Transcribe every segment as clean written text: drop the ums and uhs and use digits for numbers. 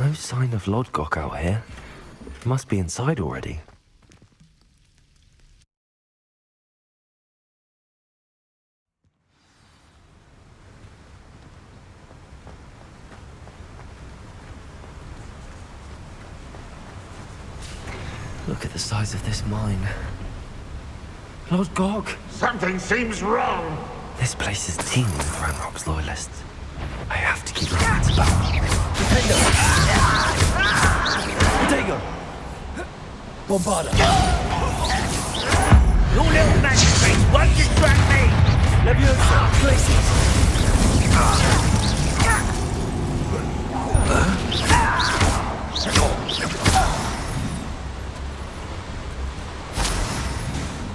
No sign of Lodgok out here. He must be inside already. Look at the size of this mine. Lodgok! Something seems wrong. This place is teeming with Ranrock's loyalists. I have to keep my wits about me. Potato! Bombarda! Your little magistrates won't distract me! Leviosa! Places!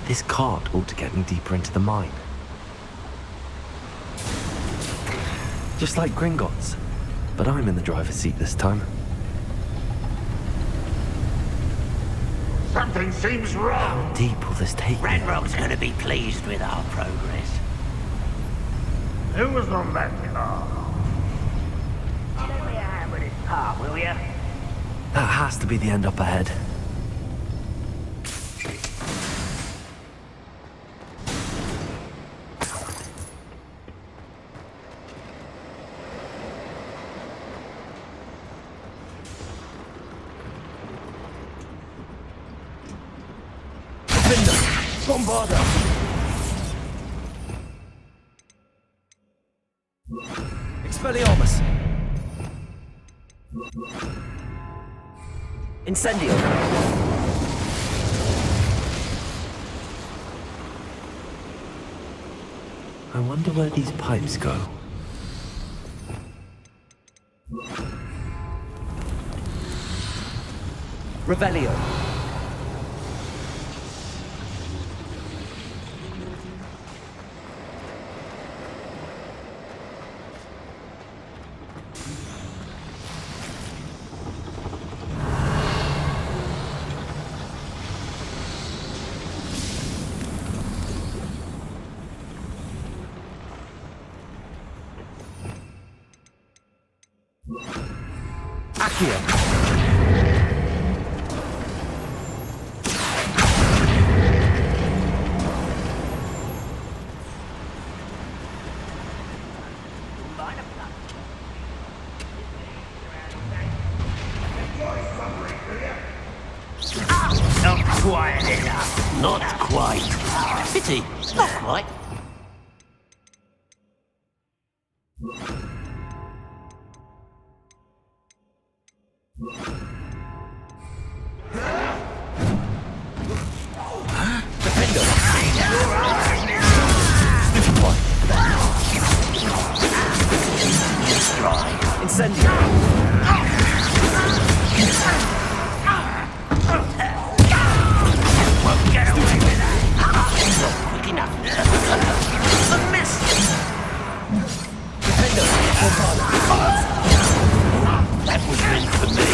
This cart ought to get me deeper into the mine. Just like Gringotts, but I'm in the driver's seat this time. Something seems wrong. How deep will this take me? Ranrock's gonna be pleased with our progress. Who was on that car? Lend me a hand with this part, will ya? That has to be the end up ahead. Bombarda! Expelliarmus! Incendio! I wonder where these pipes go. Revelio! Accio! Not quite enough. Not quite. Pity. Not quite. Incendio! Won't get away with that. Not quick enough. A miss. That was meant for me.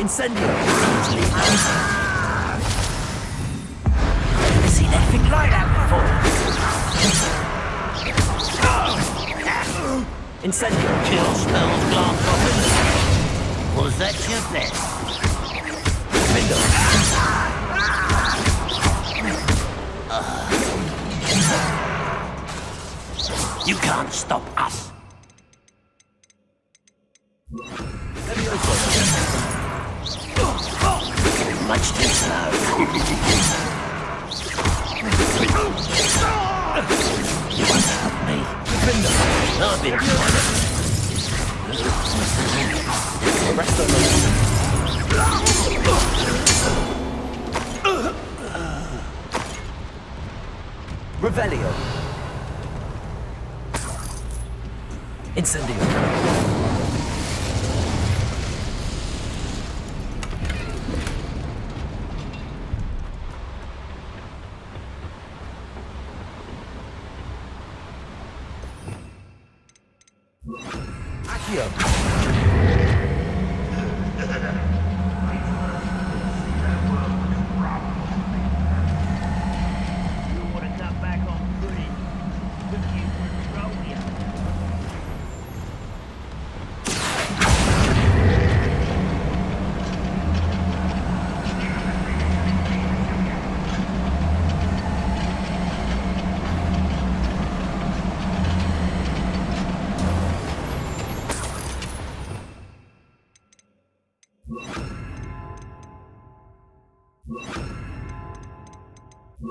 Incendio! Never seen anything like that before. Incendio! Kill spells glance off in. Was that your best? You can't stop us. Much too slow. You won't stop me. I've been trying Revelio! Incendio! Accio! You want to come back on grid? Look you for a troll, What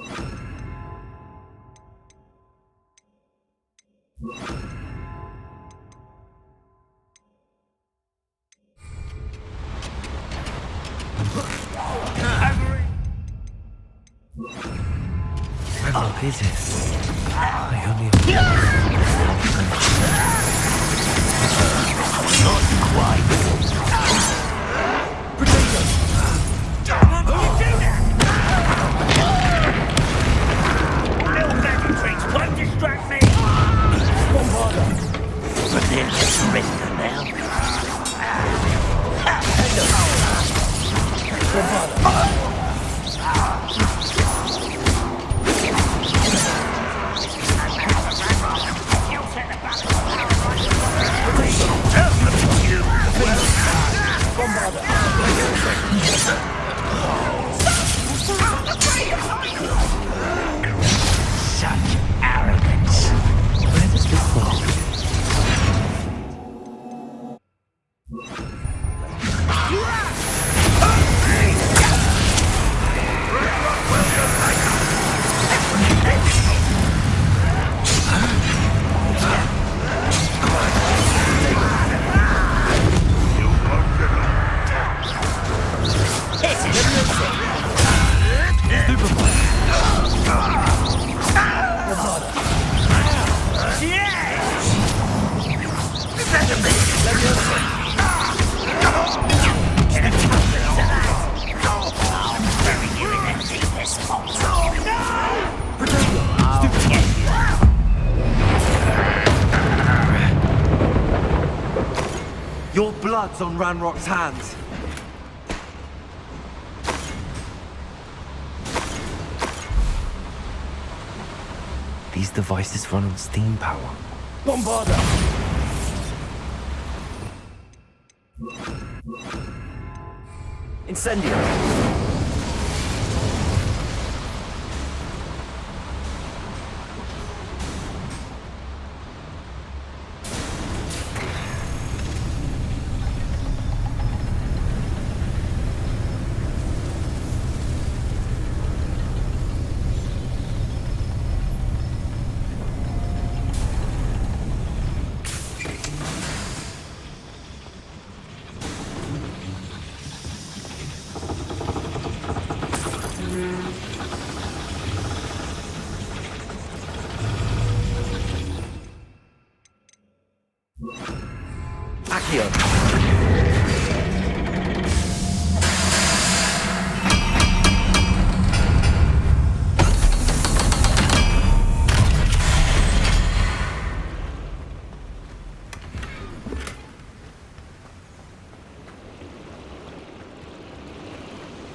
is it? I only... Not quite. Little magic tricks won't distract me. But they'll just surrender now. Such arrogance. Where does this belong? Your blood's on Ranrock's hands. These devices run on steam power. Bombarder! Incendio!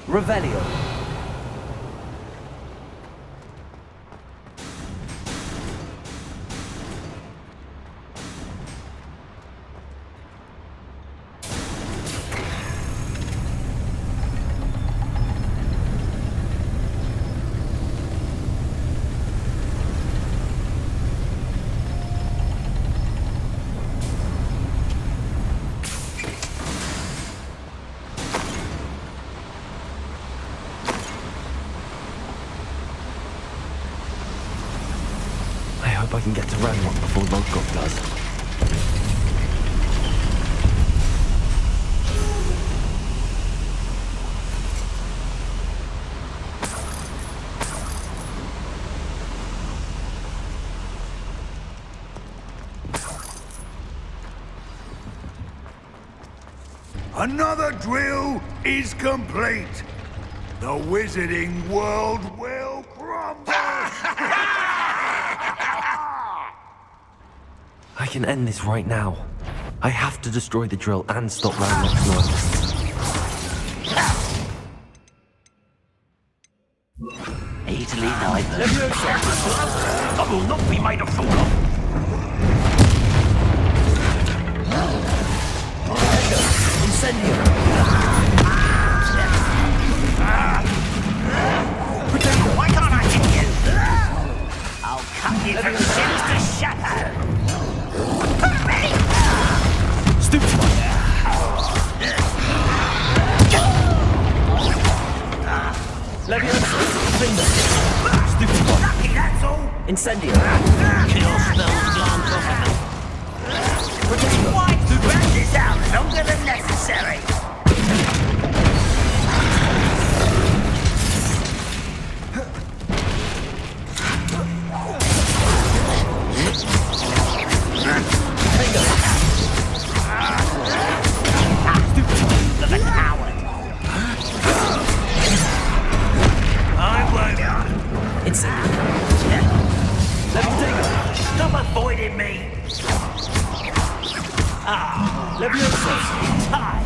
Revelio. I can get to Ranrock before Lodgok does. Another drill is complete. The wizarding world will crumble. I can end this right now. I have to destroy the drill and stop Ranrock's loyalists. Easily neither. I will not be made a fool of. Incendio! Why can't I hit you? I'll cut you from sims to shatter. Stupid one! Leviosa! Defender. Stupid one. Lucky, that's all. Incendio. Kill spells glance off at them. Why drag this out longer than necessary? Avoiding me. Ah, Leviosa. Time.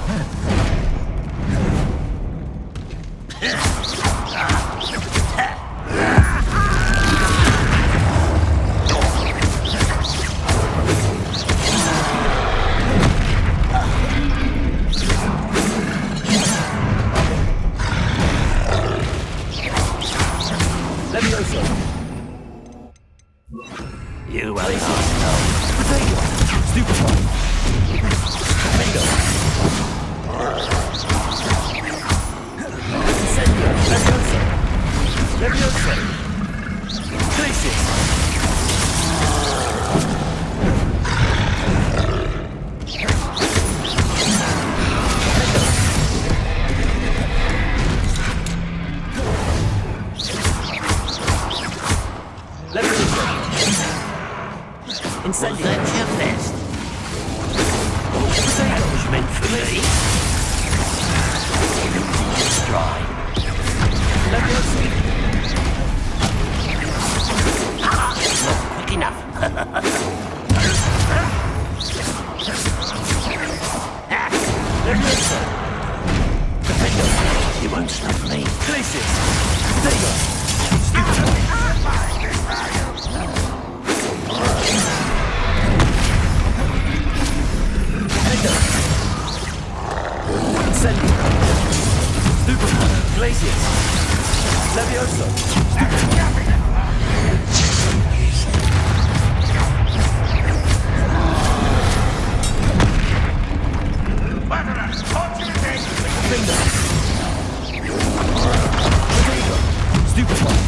Leviosa. You will not know. Stupid one. Bingo. Incendio. Leviosa. Leviosa. Glacius. Leviosa. Incendio. That's your best. That was meant for me. Try. Leviosa. Not quick enough. Leviosa. Defender. You won't stop me. Glacius. Dagger. Stupid one. Incendio. Stupid one. Glacius. Leviosa. Finger. Stupid one.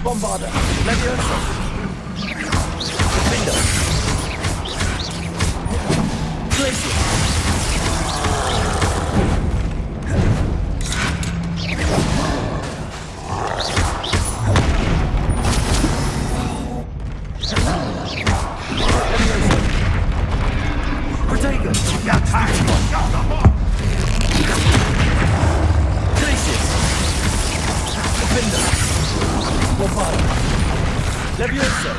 Bombarder. Leviosa. Defender. Glacier. Protagonist. Glacius. Defender. Bombarder. Leviosa.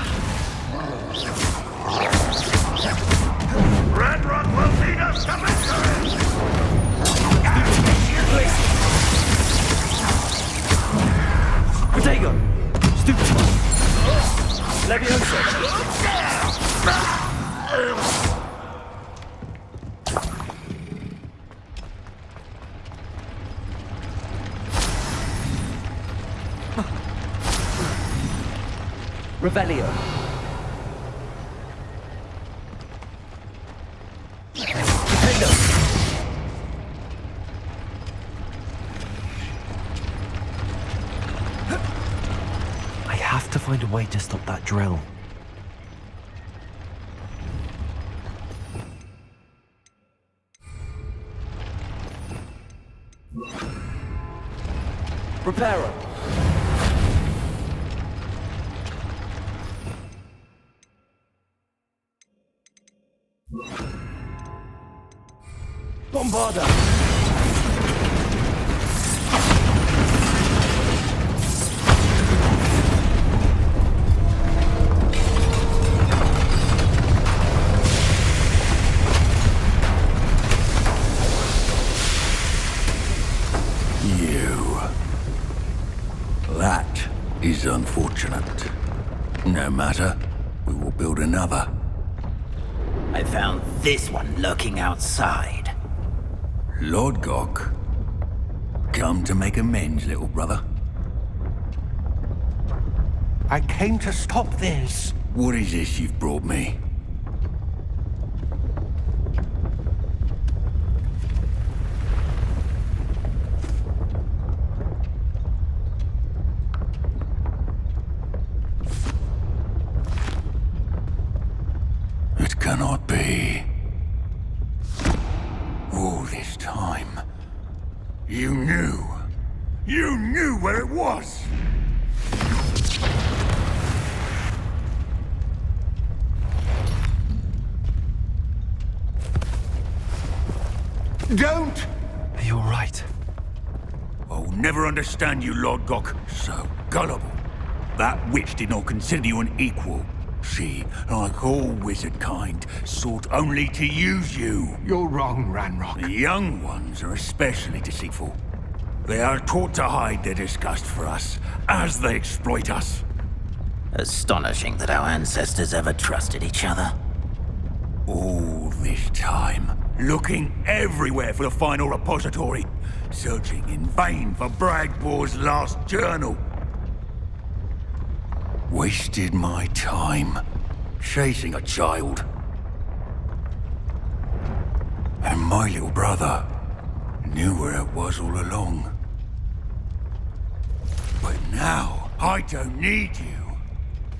Red Rock will lead us to victory! Protego. Stupid one. Leviosa. Revelio. Defender. I have to find a way to stop that drill. Reparo. Bombarder. You. That is unfortunate. No matter, we will build another. I found this one lurking outside. Lord Gok, come to make amends, little brother. I came to stop this. What is this you've brought me? It cannot be. All this time, you knew. You knew where it was! Don't! Are you alright? I'll never understand you, Lord Gok. So gullible. That witch did not consider you an equal. She, like all wizard kind, sought only to use you. You're wrong, Ranrock. The young ones are especially deceitful. They are taught to hide their disgust for us, as they exploit us. Astonishing that our ancestors ever trusted each other. All this time, looking everywhere for the final repository, searching in vain for Bragbor's last journal. Wasted my time, chasing a child. And my little brother knew where it was all along. But now, I don't need you.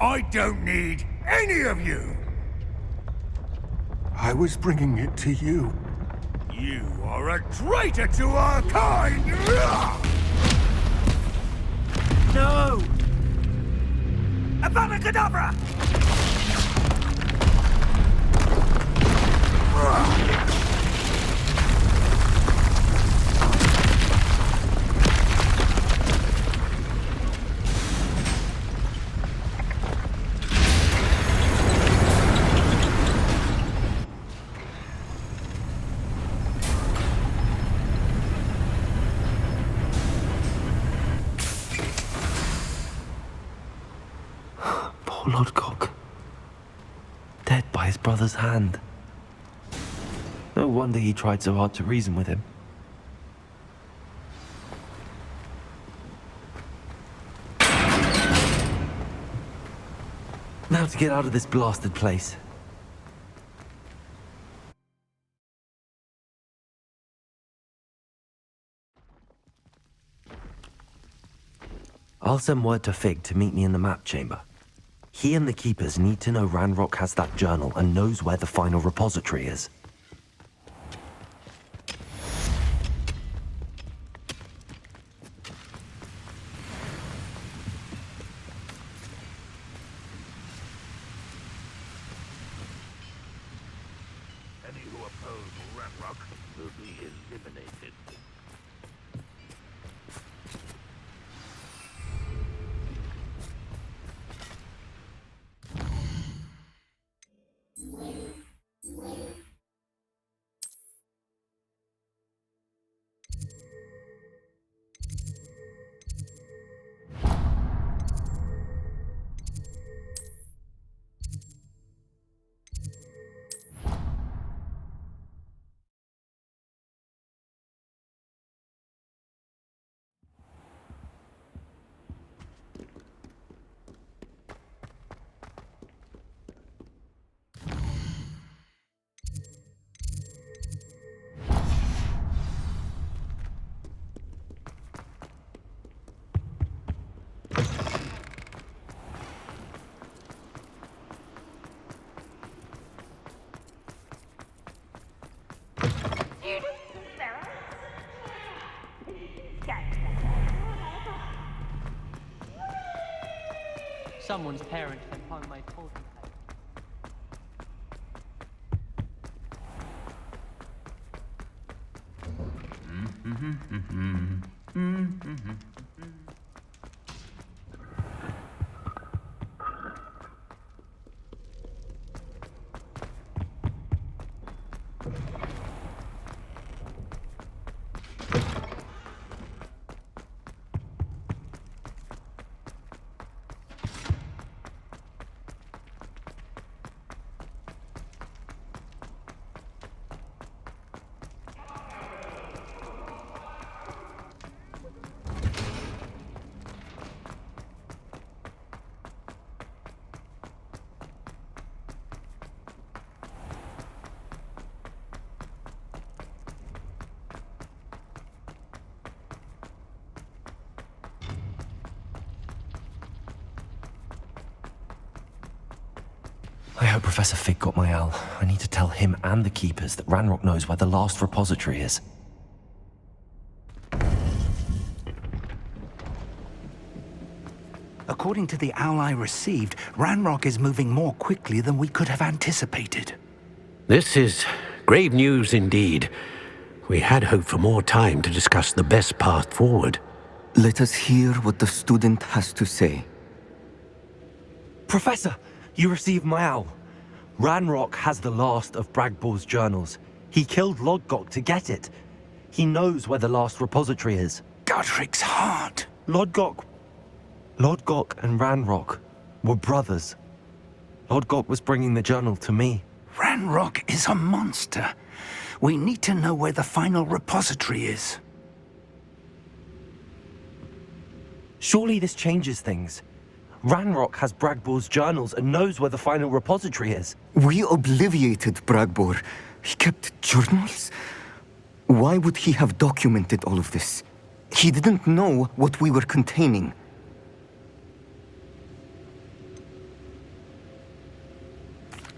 I don't need any of you. I was bringing it to you. You are a traitor to our kind! No! Avada Kedavra! Poor Lord Gok. Dead by his brother's hand. No wonder he tried so hard to reason with him. Now to get out of this blasted place. I'll send word to Fig to meet me in the map chamber. He and the Keepers need to know Ranrock has that journal and knows where the final repository is. Any who oppose Ranrock will be eliminated. Someone's parent had homemade Portkey cake. I hope Professor Fig got my owl. I need to tell him and the Keepers that Ranrock knows where the last repository is. According to the owl I received, Ranrock is moving more quickly than we could have anticipated. This is grave news indeed. We had hoped for more time to discuss the best path forward. Let us hear what the student has to say. Professor, you received my owl. Ranrock has the last of Bragbor's journals. He killed Lodgok to get it. He knows where the last repository is. Godric's heart. Lodgok and Ranrock were brothers. Lodgok was bringing the journal to me. Ranrock is a monster. We need to know where the final repository is. Surely this changes things. Ranrock has Bragbor's journals and knows where the final repository is. We obliviated Bragbor. He kept journals? Why would he have documented all of this? He didn't know what we were containing.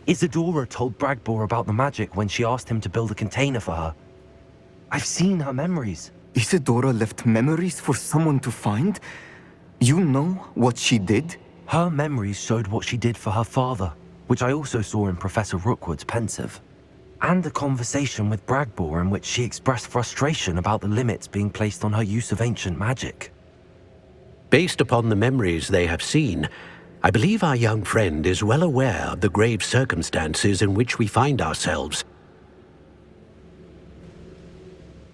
Isadora told Bragbor about the magic when she asked him to build a container for her. I've seen her memories. Isadora left memories for someone to find? You know what she did? Her memories showed what she did for her father, which I also saw in Professor Rookwood's pensive. And a conversation with Bragbor in which she expressed frustration about the limits being placed on her use of ancient magic. Based upon the memories they have seen, I believe our young friend is well aware of the grave circumstances in which we find ourselves.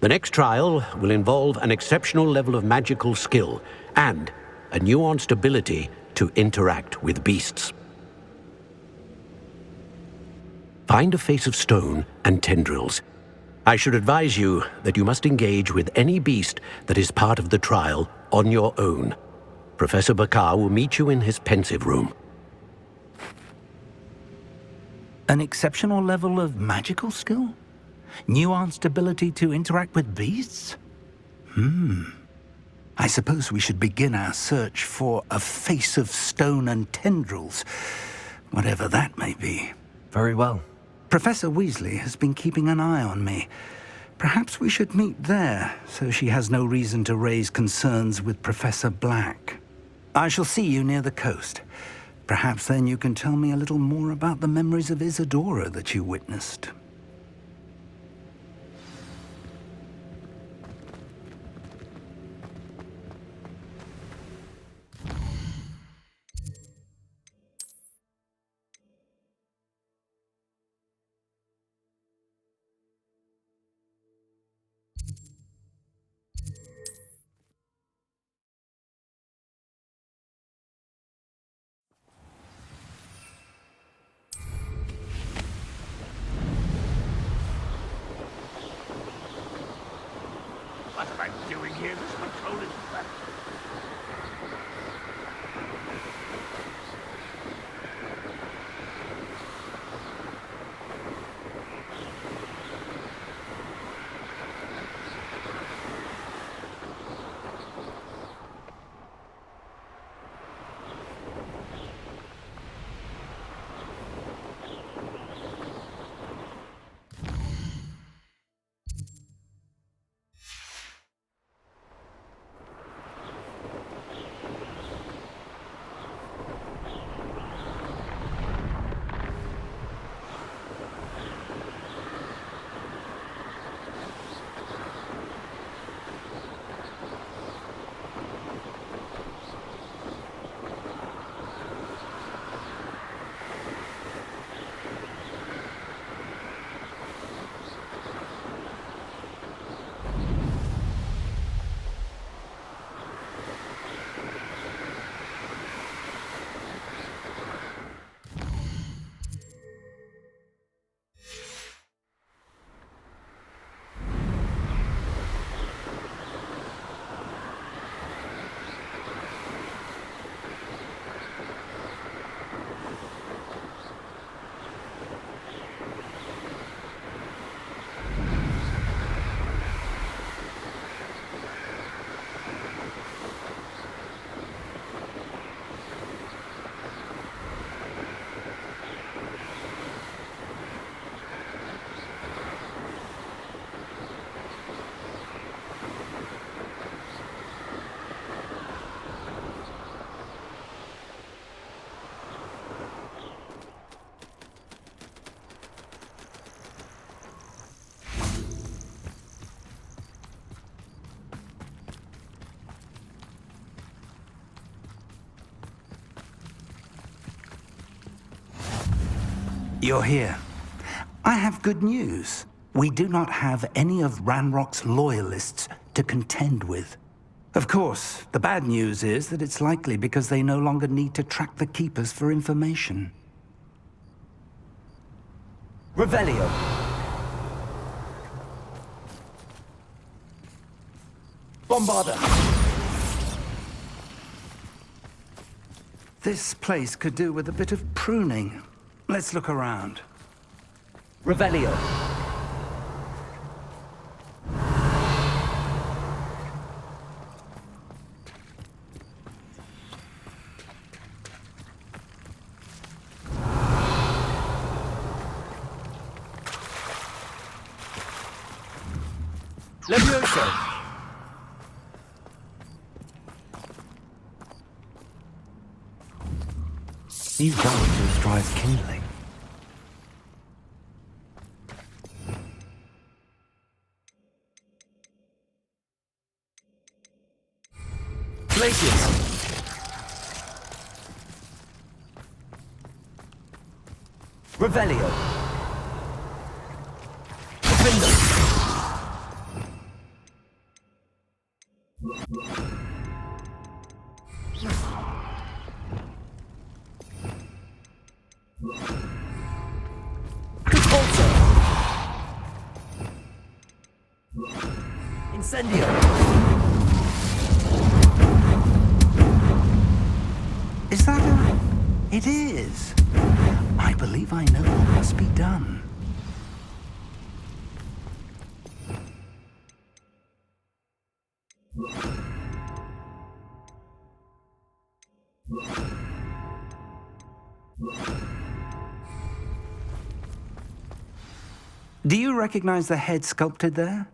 The next trial will involve an exceptional level of magical skill and a nuanced ability to interact with beasts. Find a face of stone and tendrils. I should advise you that you must engage with any beast that is part of the trial on your own. Professor Bakar will meet you in his pensive room. An exceptional level of magical skill? Nuanced ability to interact with beasts? I suppose we should begin our search for a face of stone and tendrils, whatever that may be. Very well. Professor Weasley has been keeping an eye on me. Perhaps we should meet there, so she has no reason to raise concerns with Professor Black. I shall see you near the coast. Perhaps then you can tell me a little more about the memories of Isadora that you witnessed. What am I doing here? This patrol is back. You're here. I have good news. We do not have any of Ranrock's loyalists to contend with. Of course, the bad news is that it's likely because they no longer need to track the Keepers for information. Revelio. Bombarda. This place could do with a bit of pruning. Let's look around. Revelio. Levioso. These villagers drive kindling. Glacius. Revelio. Defender. Incendio. Is that a... It is. I believe I know what must be done. Do you recognize the head sculpted there?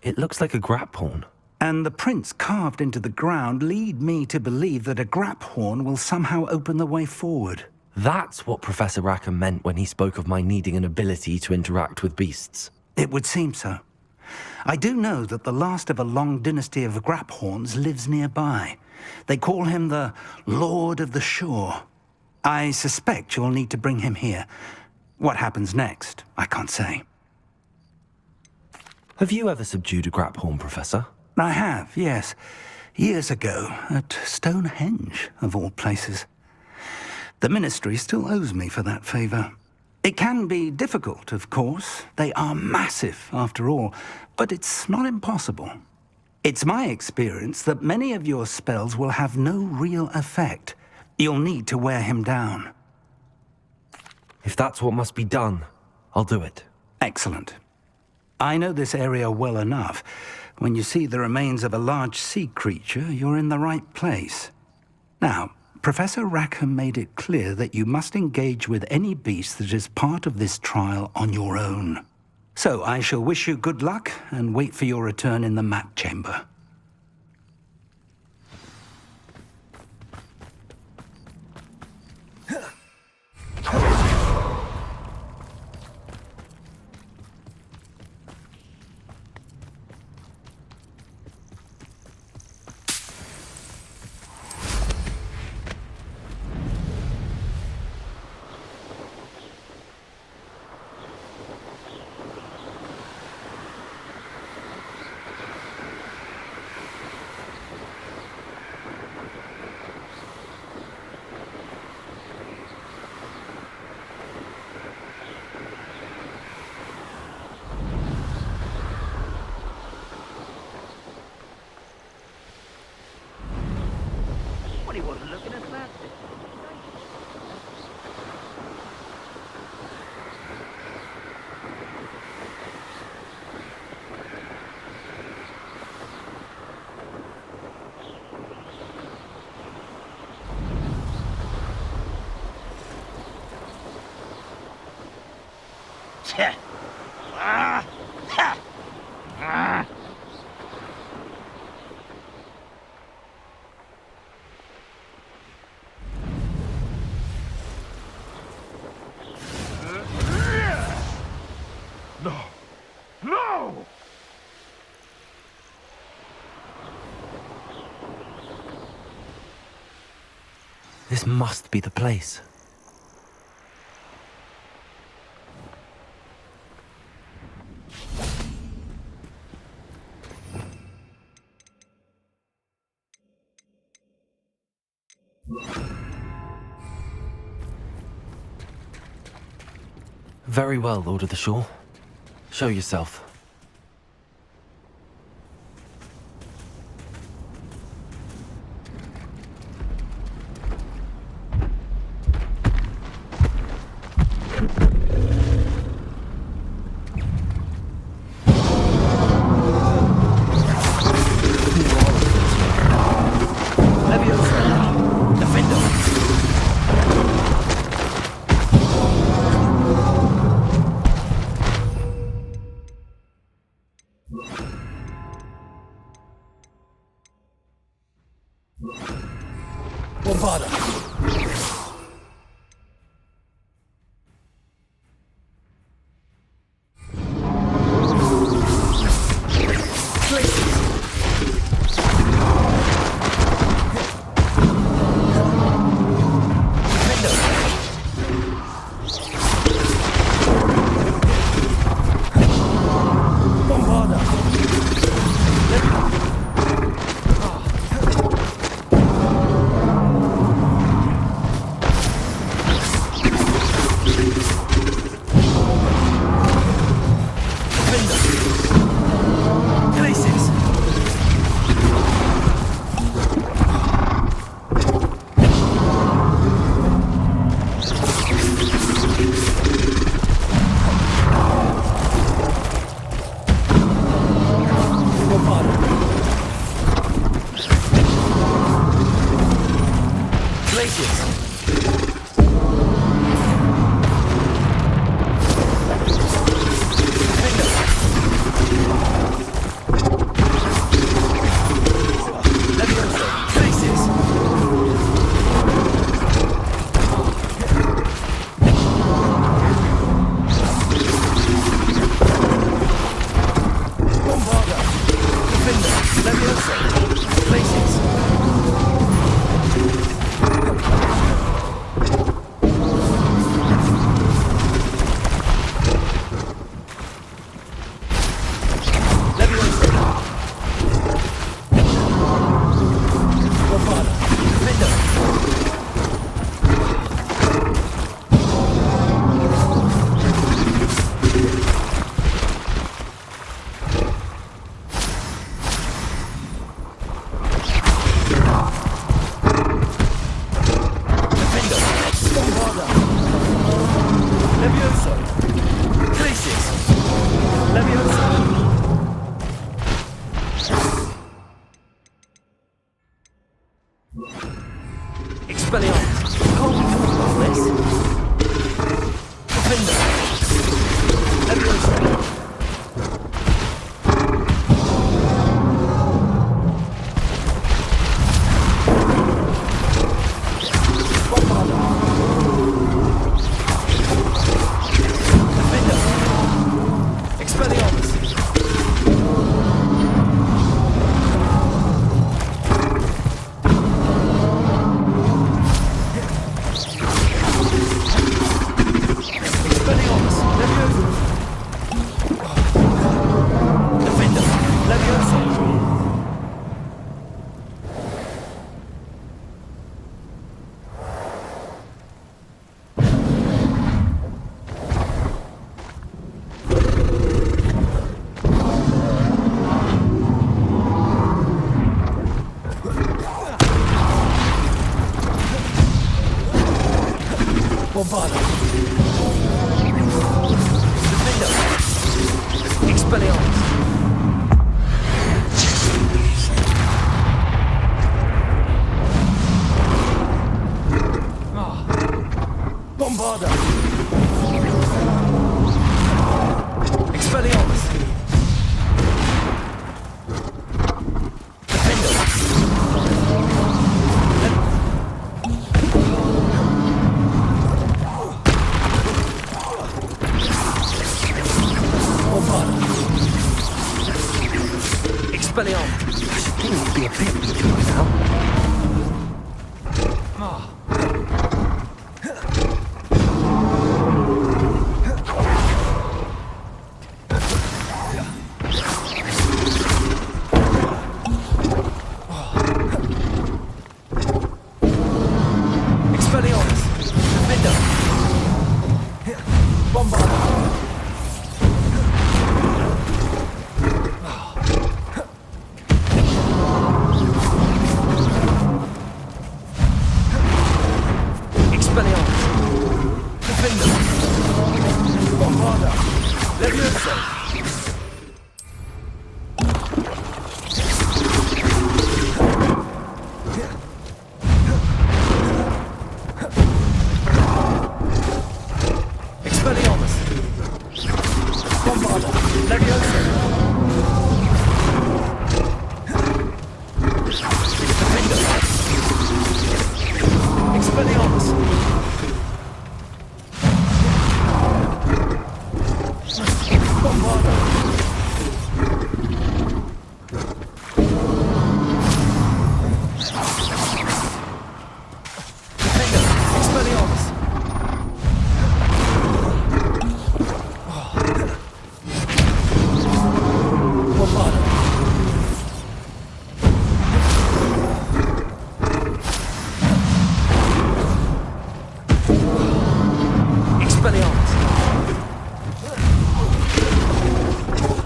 It looks like a grap horn. And the prints carved into the ground lead me to believe that a grap horn will somehow open the way forward. That's what Professor Rackham meant when he spoke of my needing an ability to interact with beasts. It would seem so. I do know that the last of a long dynasty of grap horns lives nearby. They call him the Lord of the Shore. I suspect you'll need to bring him here. What happens next, I can't say. Have you ever subdued a grap horn, Professor? I have, yes. Years ago, at Stonehenge, of all places. The Ministry still owes me for that favor. It can be difficult, of course. They are massive, after all, but it's not impossible. It's my experience that many of your spells will have no real effect. You'll need to wear him down. If that's what must be done, I'll do it. Excellent. I know this area well enough. When you see the remains of a large sea creature, you're in the right place. Now, Professor Rackham made it clear that you must engage with any beast that is part of this trial on your own. So I shall wish you good luck and wait for your return in the map chamber. He wasn't looking at that. No! No! This must be the place. Very well, Lord of the Shore. Show yourself. Expelliarmus. I should think you'd be a bit weaker by now. Expelliarmus. Bombarda. Leviosa. Defender. Expelliarmus. Bombarda. Defender. Expelliarmus. Bombarda. Expelliarmus.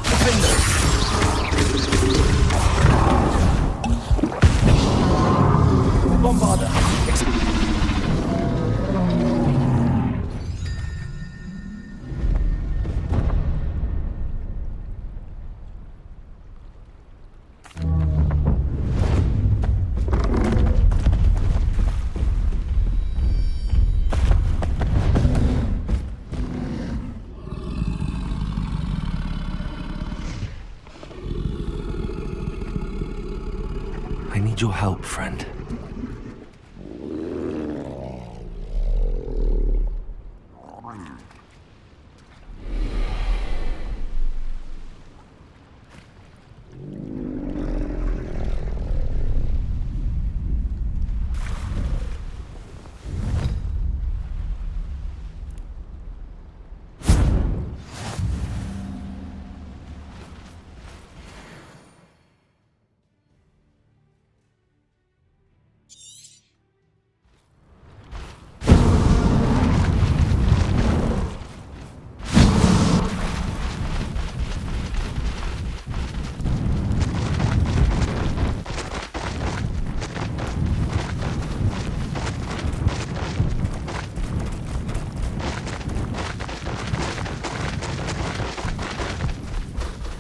Defender. Bombarda. I need your help, friend.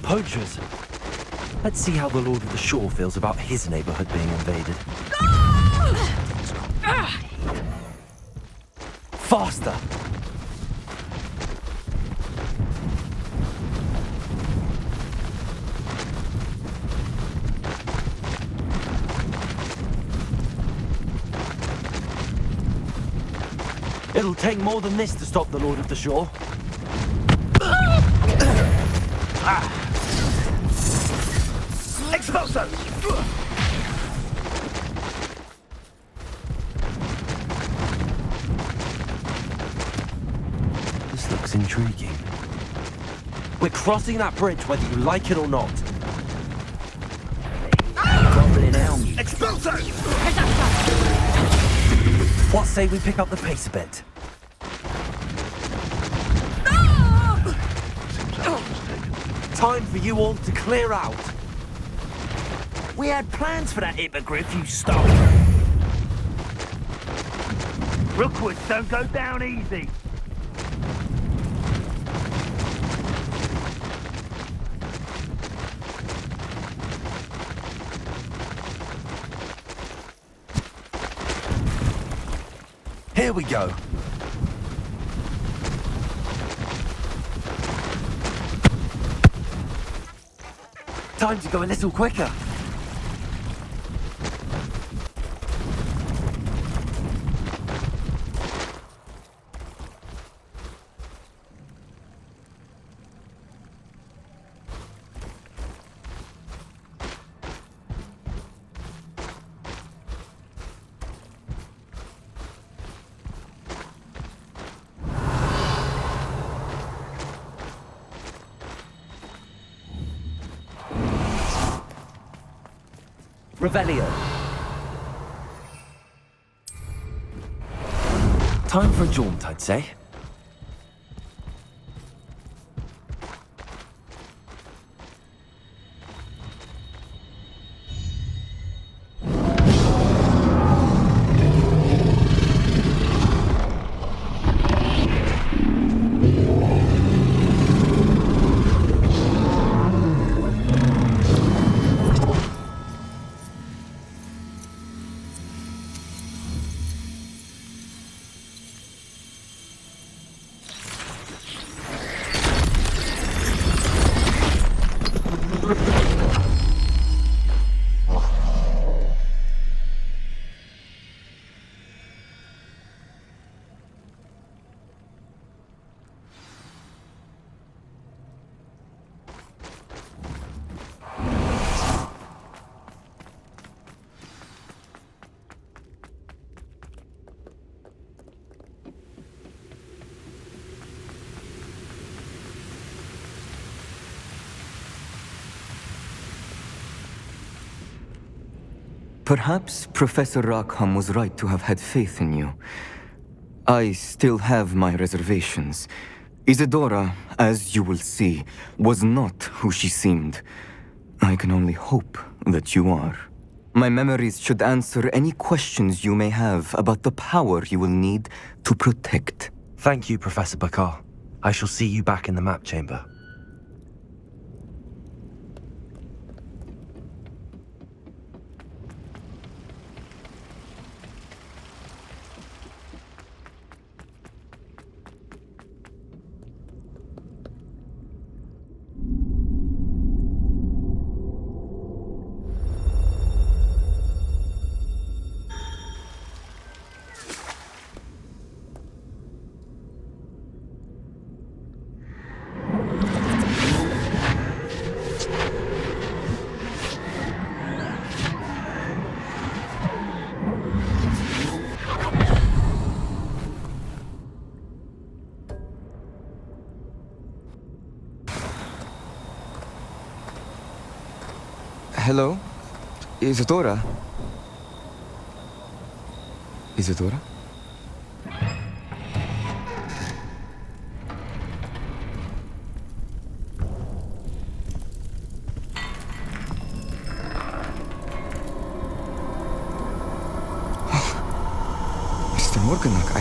Poachers. Let's see how the Lord of the Shore feels about his neighborhood being invaded. Faster! It'll take more than this to stop the Lord of the Shore. Expulso! This looks intriguing. We're crossing that bridge whether you like it or not. Goblin elm. Expulso! What say we pick up the pace a bit? Time for you all to clear out. We had plans for that hippogriff you stole. Rookwoods don't go down easy. Here we go. Time to go a little quicker. Revelio. Time for a jaunt, I'd say. Perhaps Professor Rackham was right to have had faith in you. I still have my reservations. Isadora, as you will see, was not who she seemed. I can only hope that you are. My memories should answer any questions you may have about the power you will need to protect. Thank you, Professor Bakar. I shall see you back in the map chamber. Hello? Isadora? Isadora? Mr. Morganach,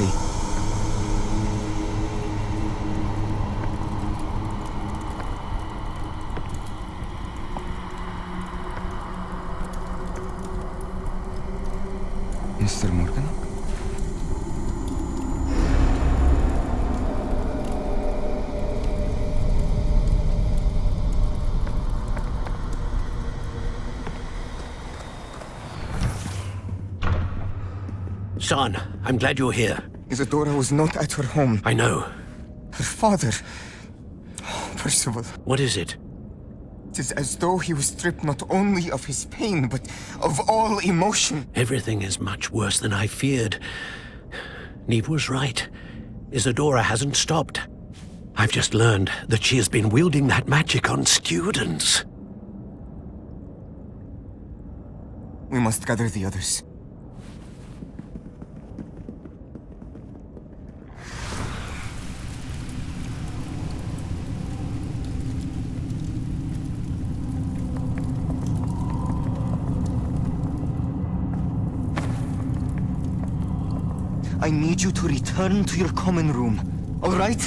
Mr. Morganach? Son, I'm glad you're here. Isadora was not at her home. I know. Her father... Oh, Percival. What is it? It is as though he was stripped not only of his pain, but of all emotion. Everything is much worse than I feared. Neve was right. Isadora hasn't stopped. I've just learned that she has been wielding that magic on students. We must gather the others. I need you to return to your common room, all right?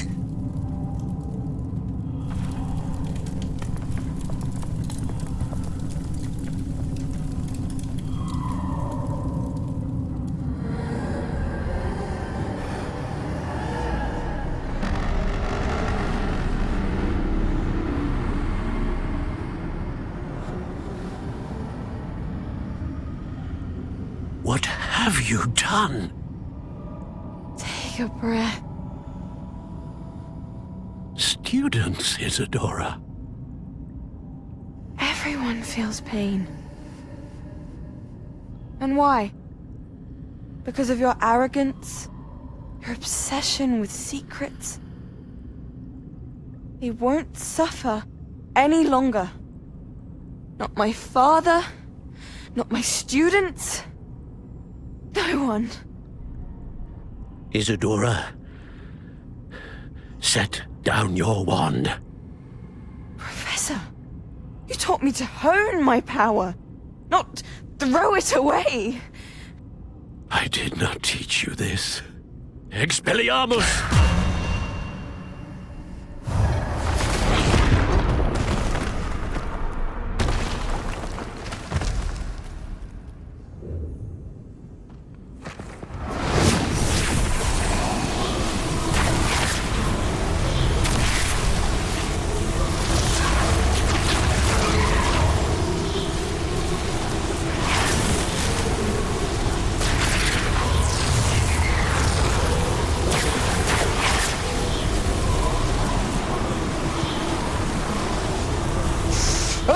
What have you done? Take a breath. Students, Isadora. Everyone feels pain. And why? Because of your arrogance? Your obsession with secrets? They won't suffer any longer. Not my father, not my students, no one. Isadora, set down your wand. Professor, you taught me to hone my power, not throw it away. I did not teach you this. Expelliarmus!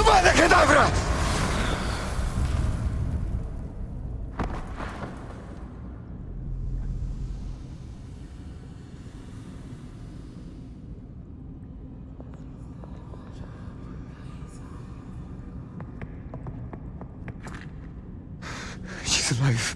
Avada Kedavra! She's alive.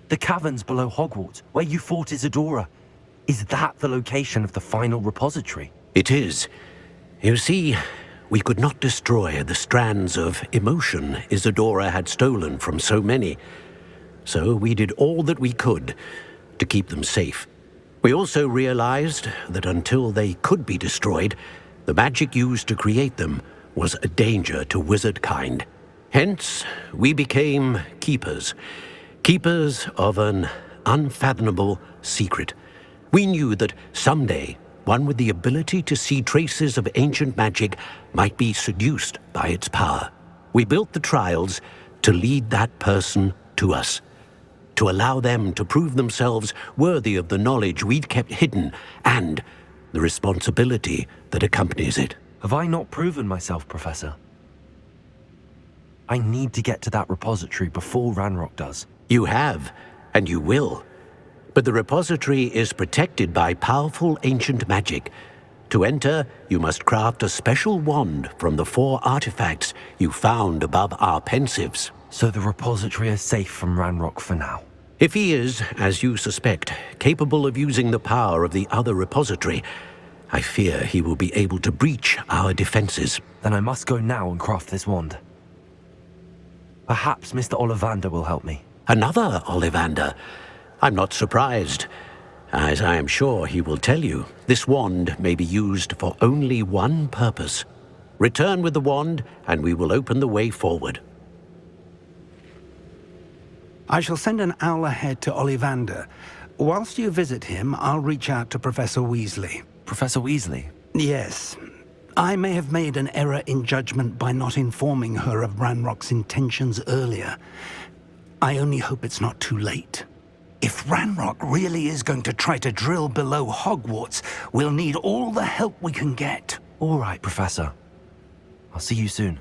The caverns below Hogwarts, where you fought Isadora. Is that the location of the final repository? It is. You see, we could not destroy the strands of emotion Isadora had stolen from so many. So we did all that we could to keep them safe. We also realized that until they could be destroyed, the magic used to create them was a danger to wizard kind. Hence, we became keepers. Keepers of an unfathomable secret. We knew that someday, one with the ability to see traces of ancient magic might be seduced by its power. We built the trials to lead that person to us, to allow them to prove themselves worthy of the knowledge we'd kept hidden and the responsibility that accompanies it. Have I not proven myself, Professor? I need to get to that repository before Ranrock does. You have, and you will. But the repository is protected by powerful ancient magic. To enter, you must craft a special wand from the 4 artifacts you found above our pensives. So the repository is safe from Ranrock for now? If he is, as you suspect, capable of using the power of the other repository, I fear he will be able to breach our defenses. Then I must go now and craft this wand. Perhaps Mr. Ollivander will help me. Another Ollivander? I'm not surprised. As I am sure he will tell you, this wand may be used for only one purpose. Return with the wand, and we will open the way forward. I shall send an owl ahead to Ollivander. Whilst you visit him, I'll reach out to Professor Weasley. Professor Weasley? Yes. I may have made an error in judgment by not informing her of Ranrock's intentions earlier. I only hope it's not too late. If Ranrock really is going to try to drill below Hogwarts, we'll need all the help we can get. All right, Professor. I'll see you soon.